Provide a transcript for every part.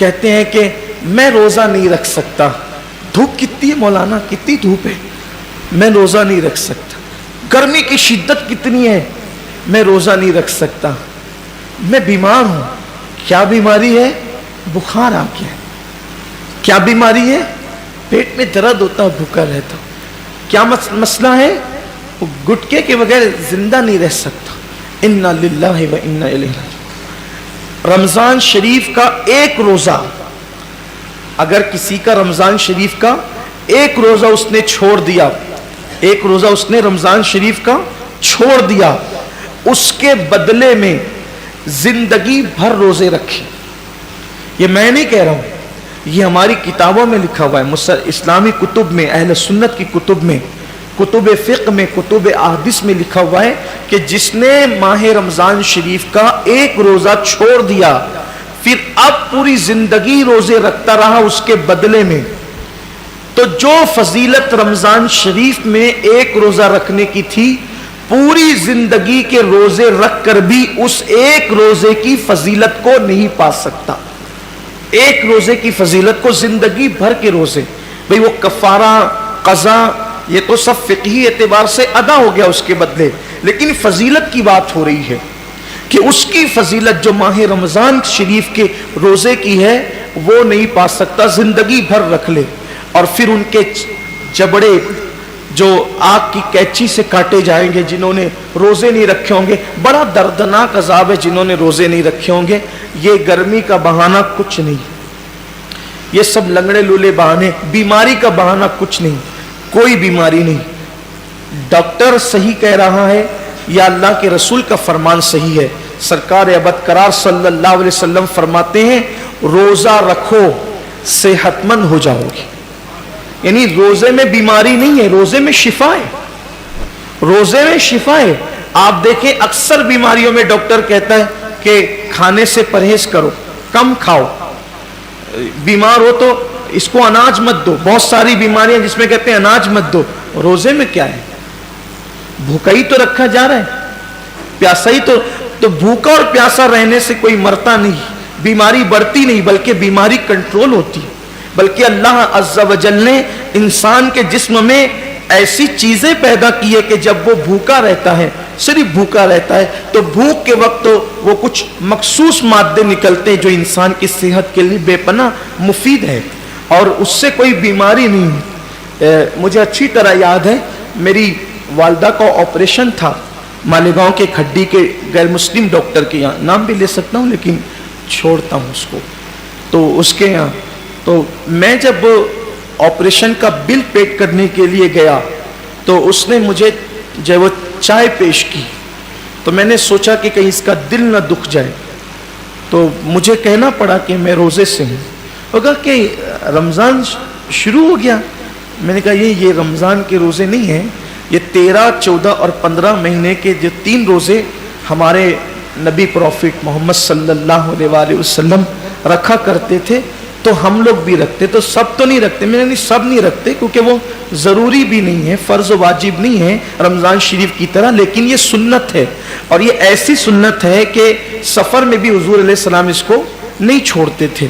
कहते हैं कि मैं रोज़ा नहीं रख सकता, धूप कितनी है मौलाना, कितनी धूप है, मैं रोज़ा नहीं रख सकता, गर्मी की शिद्दत कितनी है, मैं रोज़ा नहीं रख सकता, मैं बीमार हूँ, क्या बीमारी है, बुखार आ गया, क्या बीमारी है, पेट में दर्द होता है, भूखा रहता, क्या मसला है, वो गुटके के बगैर जिंदा नहीं रह सकता। इन्ना लिल्लाहि व इन्ना इलैहि राजिऊन। रमजान शरीफ का एक रोजा, अगर किसी का रमजान शरीफ का एक रोजा उसने छोड़ दिया, एक रोजा उसने रमजान शरीफ का छोड़ दिया, उसके बदले में जिंदगी भर रोजे रखे। ये मैं नहीं कह रहा हूं, ये हमारी किताबों में लिखा हुआ है, इस्लामी कुतुब में, अहले सुन्नत की कुतुब में, कुतुब फ़िक़्ह में, कुतुब अहदीस में लिखा हुआ है कि जिसने माह रमजान शरीफ का एक रोजा छोड़ दिया, फिर अब पूरी जिंदगी रोजे रखता रहा उसके बदले में, तो जो फजीलत रमजान शरीफ में एक रोजा रखने की थी, पूरी जिंदगी के रोजे रख कर भी उस एक रोजे की फजीलत को नहीं पा सकता। एक रोजे की फजीलत को जिंदगी भर के रोजे, भाई वो कफारा, कज़ा, ये तो सब फिक़ही एतबार से अदा हो गया उसके बदले, लेकिन फजीलत की बात हो रही है कि उसकी फजीलत जो माह रमजान शरीफ के रोजे की है वो नहीं पा सकता, जिंदगी भर रख ले। और फिर उनके जबड़े जो आग की कैंची से काटे जाएंगे जिन्होंने रोजे नहीं रखे होंगे, बड़ा दर्दनाक अजाब है जिन्होंने रोजे नहीं रखे होंगे। ये गर्मी का बहाना कुछ नहीं, ये सब लंगड़े लूले बहाने, बीमारी का बहाना कुछ नहीं, कोई बीमारी नहीं। डॉक्टर सही कह रहा है या अल्लाह के रसूल का फरमान सही है? सरकार अबद करार सल्लल्लाहु अलैहि वसल्लम फरमाते हैं, रोजा रखो सेहतमंद हो जाओगे। यानी रोजे में बीमारी नहीं है, रोजे में शिफा है, रोजे में शिफा है। आप देखें अक्सर बीमारियों में डॉक्टर कहता है कि खाने से परहेज करो, कम खाओ, बीमार हो तो इसको अनाज मत दो। बहुत सारी बीमारियां जिसमें कहते हैं अनाज मत दो, रोजे में क्या है, भूखा ही तो रखा जा रहा है, प्यासा ही तो भूखा और प्यासा रहने से कोई मरता नहीं, बीमारी बढ़ती नहीं, बल्कि बीमारी कंट्रोल होती है। बल्कि अल्लाह अज़्ज़ा व जल ने इंसान के जिस्म में ऐसी चीजें पैदा की है कि जब वो भूखा रहता है, सिर्फ भूखा रहता है, तो भूख के वक्त तो वो कुछ मखसूस मादे निकलते हैं जो इंसान की सेहत के लिए बेपनाह मुफीद है और उससे कोई बीमारी नहीं। मुझे अच्छी तरह याद है, मेरी वालदा का ऑपरेशन था मालेगांव के खड्डी के गैर मुस्लिम डॉक्टर के यहाँ, नाम भी ले सकता हूँ लेकिन छोड़ता हूँ उसको, तो उसके यहाँ। तो मैं जब ऑपरेशन का बिल पेड करने के लिए गया तो उसने मुझे जब वो चाय पेश की तो मैंने सोचा कि कहीं इसका दिल न दुख जाए, तो मुझे कहना पड़ा कि मैं रोज़े से हूँ। वो कहा कि रमज़ान शुरू हो गया। मैंने कहा ये रमज़ान के रोज़े नहीं हैं, ये 13, 14 और 15 महीने के जो 3 रोज़े हमारे नबी प्रॉफिट मोहम्मद सल्लल्लाहु अलैहि वसल्लम रखा करते थे, तो हम लोग भी रखते, तो सब तो नहीं रखते। मैंने नहीं, सब नहीं रखते क्योंकि वो ज़रूरी भी नहीं है, फ़र्ज़ वाजिब नहीं है रमज़ान शरीफ की तरह, लेकिन ये सुन्नत है। और ये ऐसी सुन्नत है कि सफ़र में भी हुज़ूर अलैहिस्सलाम इसको नहीं छोड़ते थे।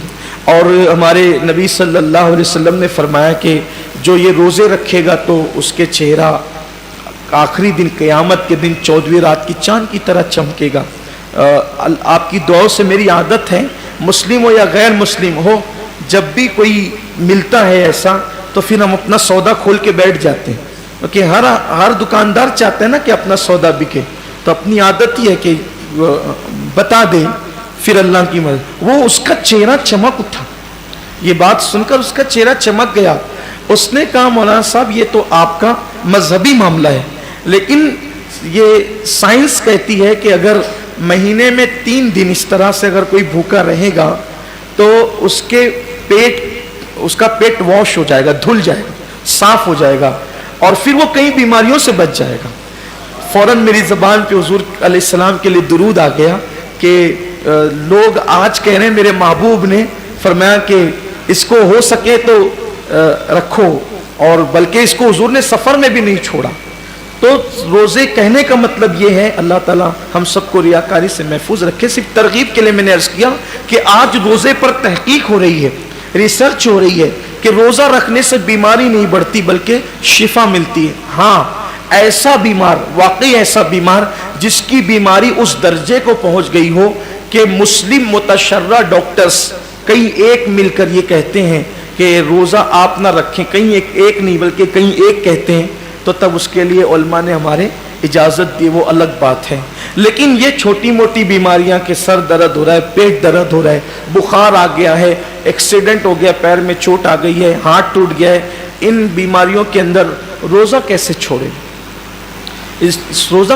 और हमारे नबी सल्लल्लाहु अलैहि वसल्लम ने फरमाया कि जो ये रोज़े रखेगा तो उसके चेहरा आखिरी दिन क़यामत के दिन 14वीं रात की चाँद की तरह चमकेगा। आपकी दुआओं से मेरी आदत है, मुस्लिम हो या गैर मुस्लिम हो, जब भी कोई मिलता है ऐसा तो फिर हम अपना सौदा खोल के बैठ जाते हैं, क्योंकि हर दुकानदार चाहते हैं ना कि अपना सौदा बिके। तो अपनी आदत ही है कि बता दे, फिर अल्लाह की मदद। वो उसका चेहरा चमक उठा, ये बात सुनकर उसका चेहरा चमक गया। उसने कहा मौलाना साहब ये तो आपका मजहबी मामला है, लेकिन ये साइंस कहती है कि अगर महीने में 3 दिन इस तरह से अगर कोई भूखा रहेगा तो उसका पेट वॉश हो जाएगा, धुल जाएगा, साफ हो जाएगा और फिर वो कई बीमारियों से बच जाएगा। फौरन मेरी ज़बान पे हुजूर अलैहिस्सलाम के लिए दुरूद आ गया कि लोग आज कह रहे हैं मेरे महबूब ने फरमाया कि इसको हो सके तो रखो, और बल्कि इसको हुजूर ने सफ़र में भी नहीं छोड़ा। تو روزے کہنے کا مطلب یہ ہے اللہ تعالیٰ ہم سب کو ریاکاری سے محفوظ رکھے. صرف ترغیب کے لیے میں نے عرض کیا کہ آج روزے پر تحقیق ہو رہی ہے, ریسرچ ہو رہی ہے کہ روزہ رکھنے سے بیماری نہیں بڑھتی بلکہ شفا ملتی ہے. ہاں ایسا بیمار, واقعی ایسا بیمار جس کی بیماری اس درجے کو پہنچ گئی ہو کہ مسلم متشرع ڈاکٹرز کئی ایک مل کر یہ کہتے ہیں کہ روزہ آپ نہ رکھیں, کہیں ایک نہیں بلکہ کہیں ایک کہتے ہیں, تو تب اس کے لیے علماء نے ہمارے اجازت دی, وہ الگ بات ہے. لیکن یہ چھوٹی موٹی بیماریاں کہ سر درد ہو رہا ہے, پیٹ درد ہو رہا ہے, بخار آ گیا ہے, ایکسیڈنٹ ہو گیا, پیر میں چوٹ آ گئی ہے, ہاتھ ٹوٹ گیا ہے, ان بیماریوں کے اندر روزہ کیسے چھوڑے؟ روزہ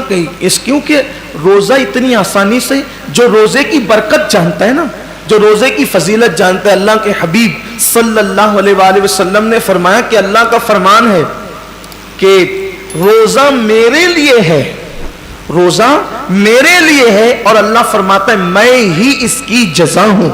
کیونکہ روزہ اتنی آسانی سے, جو روزے کی برکت جانتا ہے نا, جو روزے کی فضیلت جانتا ہے, اللہ کے حبیب صلی اللہ علیہ وآلہ وسلم نے فرمایا کہ اللہ کا فرمان ہے کہ روزہ میرے لیے ہے, روزہ میرے لیے ہے, اور اللہ فرماتا ہے میں ہی اس کی جزا ہوں.